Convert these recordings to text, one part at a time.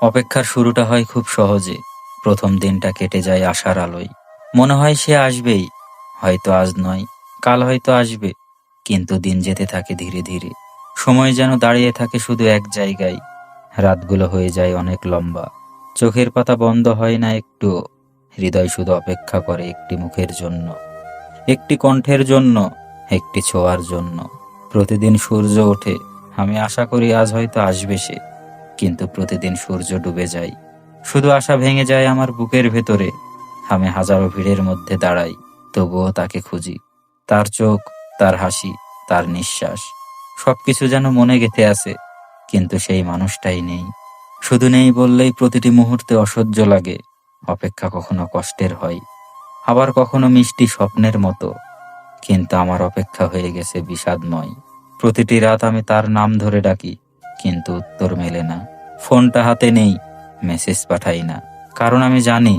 অপেক্ষার শুরুটা হয় খুব সহজে। প্রথম দিনটা কেটে যায় আশার আলোয়। মনে হয় সে আসবেই, হয়তো আজ নয়, কাল হয়তো আসবে। কিন্তু দিন যেতে থাকে ধীরে ধীরে। সময় যেন দাঁড়িয়ে থাকে শুধু এক জায়গায়। রাতগুলো হয়ে যায় অনেক লম্বা। চোখের পাতা বন্ধ হয় না একটুও। হৃদয় শুধু অপেক্ষা করে একটি মুখের জন্য, একটি কণ্ঠের জন্য, একটি ছোঁয়ার জন্য। প্রতিদিন সূর্য ওঠে, আমি আশা করি আজ হয়তো আসবে সে। কিন্তু প্রতিদিন সূর্য ডুবে যায়, শুধু আশা ভেঙে যায় আমার বুকের ভেতরে। আমি হাজারো ভিড়ের মধ্যে দাঁড়াই, তবুও তাকে খুঁজি। তার চোখ, তার হাসি, তার নিঃশ্বাস, সবকিছু যেন মনে গেঁথে আছে। কিন্তু সেই মানুষটাই নেই। শুধু নেই বললেই প্রতিটি মুহূর্তে অসহ্য লাগে। অপেক্ষা কখনো কষ্টের হয়, আবার কখনো মিষ্টি স্বপ্নের মতো। কিন্তু আমার অপেক্ষা হয়ে গেছে বিষাদময়। প্রতিটি রাত আমি তার নাম ধরে ডাকি, কিন্তু উত্তর মেলে না। ফোনটা হাতে নেই, মেসেজ পাঠাই না, কারণ আমি জানি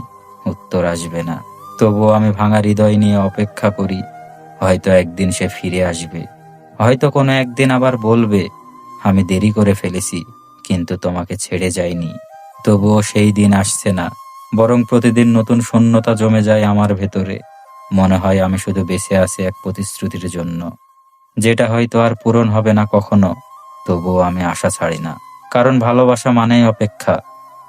উত্তর আসবে না। তবুও আমি ভাঙা হৃদয় নিয়ে অপেক্ষা করি। হয়তো একদিন সে ফিরে আসবে, হয়তো কোনো একদিন আবার বলবে, আমি দেরি করে ফেলেছি, কিন্তু তোমাকে ছেড়ে যাইনি। তবুও সেই দিন আসছে না, বরং প্রতিদিন নতুন শূন্যতা জমে যায় আমার ভেতরে। মনে হয় আমি শুধু বেঁচে আছি এক প্রতিশ্রুতির জন্য, যেটা হয়তো আর পূরণ হবে না কখনো। তবুও আমি আশা ছাড়ি না, কারণ ভালোবাসা মানেই অপেক্ষা।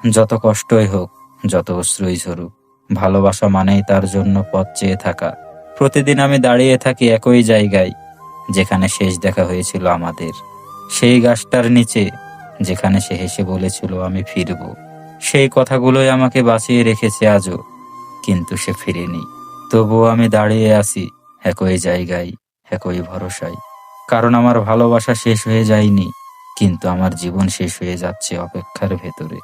যত কষ্টই হোক, যত অশ্রুই ঝরুক, ভালোবাসা মানেই তার জন্য পথ চেয়ে থাকা। প্রতিদিন আমি দাঁড়িয়ে থাকি একই জায়গায়, যেখানে শেষ দেখা হয়েছিল আমাদের। সেই গাছটার নিচে, যেখানে সে হেসে বলেছিল আমি ফিরব। সেই কথাগুলোই আমাকে বাঁচিয়ে রেখেছে আজও। কিন্তু সে ফিরেনি। তবুও আমি দাঁড়িয়ে আছি একই জায়গায়, একই ভরসায়। কারণ আমার ভালোবাসা শেষ হয়ে যায়নি, কিন্তু আমার জীবন শেষ হয়ে যাচ্ছে অপেক্ষার ভেতরে।